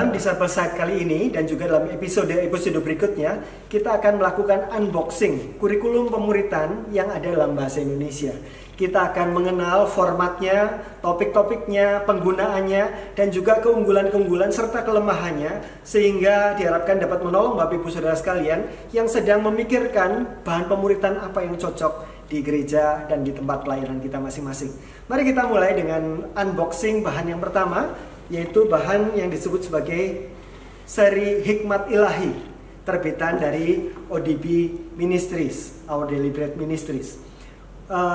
dalam Disciplesite kali ini dan juga dalam episode berikutnya, kita akan melakukan unboxing kurikulum pemuritan yang ada dalam bahasa Indonesia. Kita akan mengenal formatnya, topik-topiknya, penggunaannya, dan juga keunggulan-keunggulan serta kelemahannya, sehingga diharapkan dapat menolong Bapak Ibu Saudara sekalian yang sedang memikirkan bahan pemuritan apa yang cocok di gereja dan di tempat pelayanan kita masing-masing. Mari kita mulai dengan unboxing bahan yang pertama, yaitu bahan yang disebut sebagai seri Hikmat Ilahi, terbitan dari ODB Ministries, Our Daily Bread Ministries.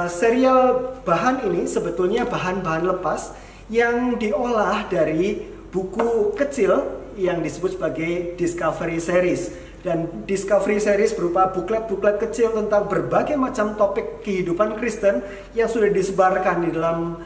Serial bahan ini sebetulnya bahan-bahan lepas yang diolah dari buku kecil yang disebut sebagai Discovery Series. Dan Discovery Series berupa buklet-buklet kecil tentang berbagai macam topik kehidupan Kristen yang sudah disebarkan di dalam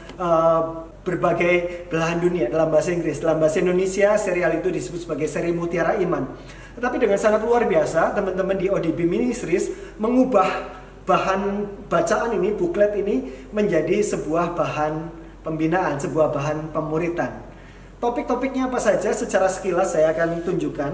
berbagai belahan dunia dalam bahasa Inggris. Dalam bahasa Indonesia, serial itu disebut sebagai seri Mutiara Iman. Tetapi dengan sangat luar biasa, teman-teman di ODB Ministries mengubah bahan bacaan ini, buklet ini, menjadi sebuah bahan pembinaan, sebuah bahan pemuritan. Topik-topiknya apa saja secara sekilas saya akan tunjukkan.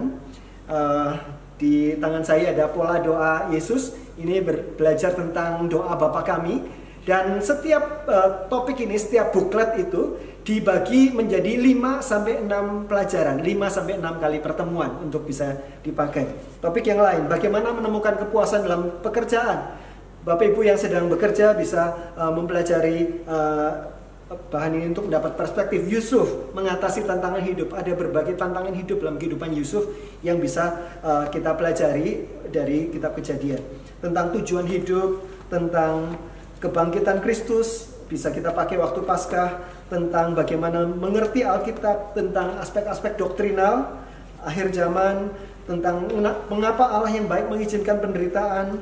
Di tangan saya ada pola doa Yesus. Ini belajar tentang doa Bapa Kami. Dan setiap topik ini, setiap buklet itu dibagi menjadi 5-6 pelajaran, 5-6 kali pertemuan untuk bisa dipakai. Topik yang lain, bagaimana menemukan kepuasan dalam pekerjaan. Bapak Ibu yang sedang bekerja bisa mempelajari bahan ini untuk mendapat perspektif Yusuf mengatasi tantangan hidup. Ada berbagai tantangan hidup dalam kehidupan Yusuf yang bisa kita pelajari dari kitab Kejadian. Tentang tujuan hidup, tentang kebangkitan Kristus, bisa kita pakai waktu Paskah, tentang bagaimana mengerti Alkitab, tentang aspek-aspek doktrinal akhir zaman, tentang mengapa Allah yang baik mengizinkan penderitaan,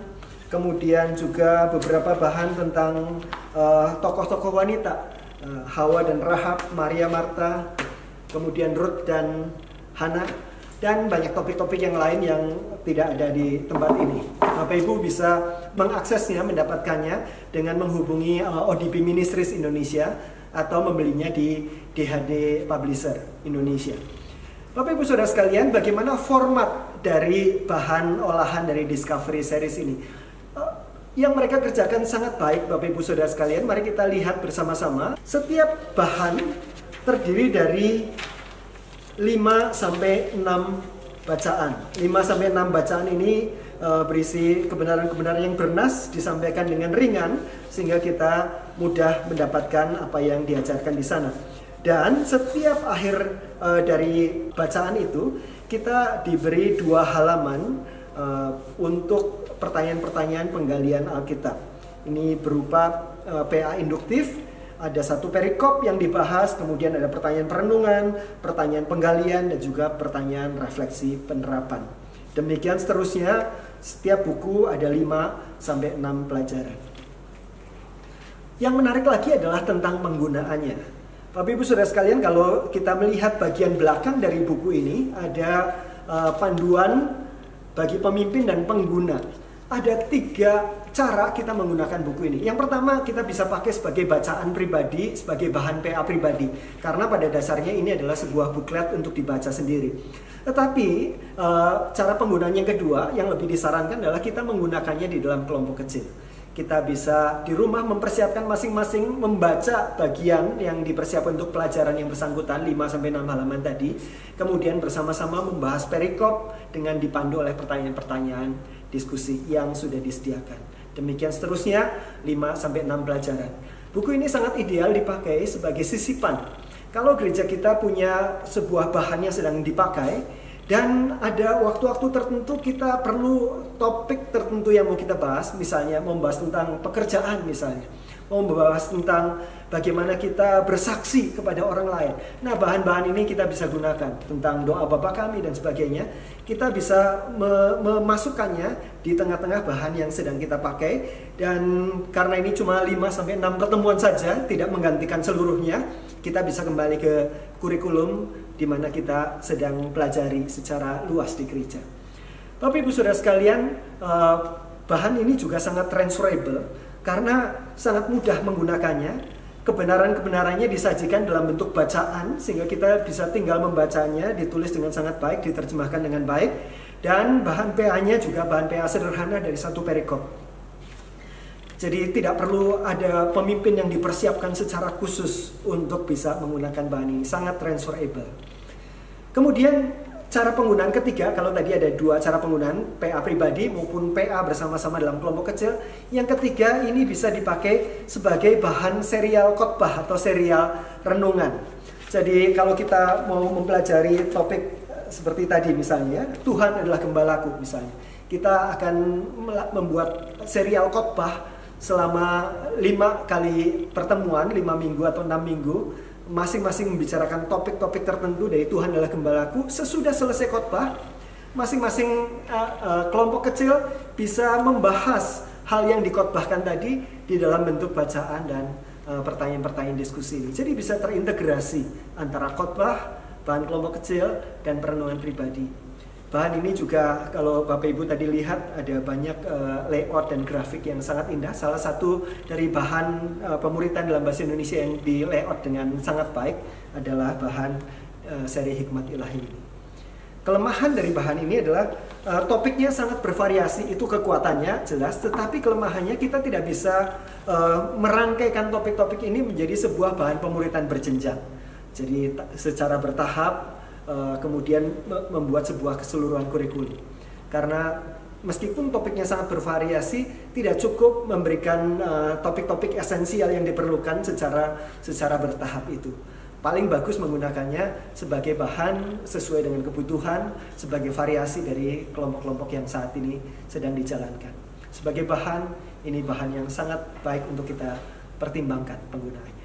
kemudian juga beberapa bahan tentang tokoh-tokoh wanita, Hawa dan Rahab, Maria Marta, kemudian Ruth dan Hana, dan banyak topik-topik yang lain yang tidak ada di tempat ini. Bapak Ibu bisa mengaksesnya, mendapatkannya dengan menghubungi ODB Ministries Indonesia atau membelinya di DHD Publisher Indonesia. Bapak Ibu Saudara sekalian, bagaimana format dari bahan olahan dari Discovery Series ini? Yang mereka kerjakan sangat baik, Bapak Ibu Saudara sekalian. Mari kita lihat bersama-sama. Setiap bahan terdiri dari 5-6 bacaan. 5-6 bacaan ini berisi kebenaran-kebenaran yang bernas, disampaikan dengan ringan sehingga kita mudah mendapatkan apa yang diajarkan di sana. Dan setiap akhir dari bacaan itu kita diberi 2 halaman untuk pertanyaan-pertanyaan penggalian Alkitab. Ini berupa PA induktif. Ada 1 perikop yang dibahas, kemudian ada pertanyaan perenungan, pertanyaan penggalian, dan juga pertanyaan refleksi penerapan. Demikian seterusnya, setiap buku ada 5-6 pelajaran. Yang menarik lagi adalah tentang penggunaannya. Bapak Ibu Saudara sekalian, kalau kita melihat bagian belakang dari buku ini, ada panduan bagi pemimpin dan pengguna. Ada 3 cara kita menggunakan buku ini. Yang pertama, kita bisa pakai sebagai bacaan pribadi, sebagai bahan PA pribadi. Karena pada dasarnya ini adalah sebuah buklet untuk dibaca sendiri. Tetapi, cara penggunaan yang kedua yang lebih disarankan adalah kita menggunakannya di dalam kelompok kecil. Kita bisa di rumah mempersiapkan masing-masing membaca bagian yang dipersiapkan untuk pelajaran yang bersangkutan, 5-6 halaman tadi. Kemudian bersama-sama membahas perikop dengan dipandu oleh pertanyaan-pertanyaan diskusi yang sudah disediakan. Demikian seterusnya, 5-6 pelajaran. Buku ini sangat ideal dipakai sebagai sisipan. Kalau gereja kita punya sebuah bahan yang sedang dipakai, dan ada waktu-waktu tertentu kita perlu topik tertentu yang mau kita bahas, misalnya membahas tentang pekerjaan misalnya, membahas tentang bagaimana kita bersaksi kepada orang lain. Nah, bahan-bahan ini kita bisa gunakan tentang doa Bapa Kami dan sebagainya. Kita bisa memasukkannya di tengah-tengah bahan yang sedang kita pakai, dan karena ini cuma 5-6 pertemuan saja, tidak menggantikan seluruhnya, kita bisa kembali ke kurikulum di mana kita sedang pelajari secara luas di gereja. Bapak Ibu Saudara sekalian, bahan ini juga sangat transferable karena sangat mudah menggunakannya. kebenaran-kebenarannya disajikan dalam bentuk bacaan sehingga kita bisa tinggal membacanya, ditulis dengan sangat baik, diterjemahkan dengan baik, dan bahan PA-nya juga bahan PA sederhana dari satu perikop. Jadi tidak perlu ada pemimpin yang dipersiapkan secara khusus untuk bisa menggunakan bahan ini, sangat transferable. Kemudian cara penggunaan ketiga, kalau tadi ada dua cara penggunaan, PA pribadi maupun PA bersama-sama dalam kelompok kecil. Yang ketiga ini bisa dipakai sebagai bahan serial khotbah atau serial renungan. Jadi kalau kita mau mempelajari topik seperti tadi misalnya, Tuhan adalah gembalaku misalnya. Kita akan membuat serial khotbah selama 5 kali pertemuan, 5 minggu atau 6 minggu. Masing-masing membicarakan topik-topik tertentu dari Tuhan adalah gembalaku. Sesudah selesai khotbah, masing-masing kelompok kecil bisa membahas hal yang dikhotbahkan tadi di dalam bentuk bacaan dan pertanyaan-pertanyaan diskusi ini. Jadi bisa terintegrasi antara khotbah, bahan kelompok kecil, dan perenungan pribadi. Bahan ini juga kalau Bapak Ibu tadi lihat ada banyak layout dan grafik yang sangat indah. Salah satu dari bahan pemuritan dalam bahasa Indonesia yang di layout dengan sangat baik adalah bahan seri Hikmat Ilahi ini. Kelemahan dari bahan ini adalah topiknya sangat bervariasi, itu kekuatannya jelas, tetapi kelemahannya kita tidak bisa merangkaikan topik-topik ini menjadi sebuah bahan pemuritan berjenjang. Jadi secara bertahap, kemudian membuat sebuah keseluruhan kurikulum. Karena meskipun topiknya sangat bervariasi, tidak cukup memberikan topik-topik esensial yang diperlukan secara bertahap itu. Paling bagus menggunakannya sebagai bahan sesuai dengan kebutuhan, sebagai variasi dari kelompok-kelompok yang saat ini sedang dijalankan. Sebagai bahan, ini bahan yang sangat baik untuk kita pertimbangkan penggunaannya.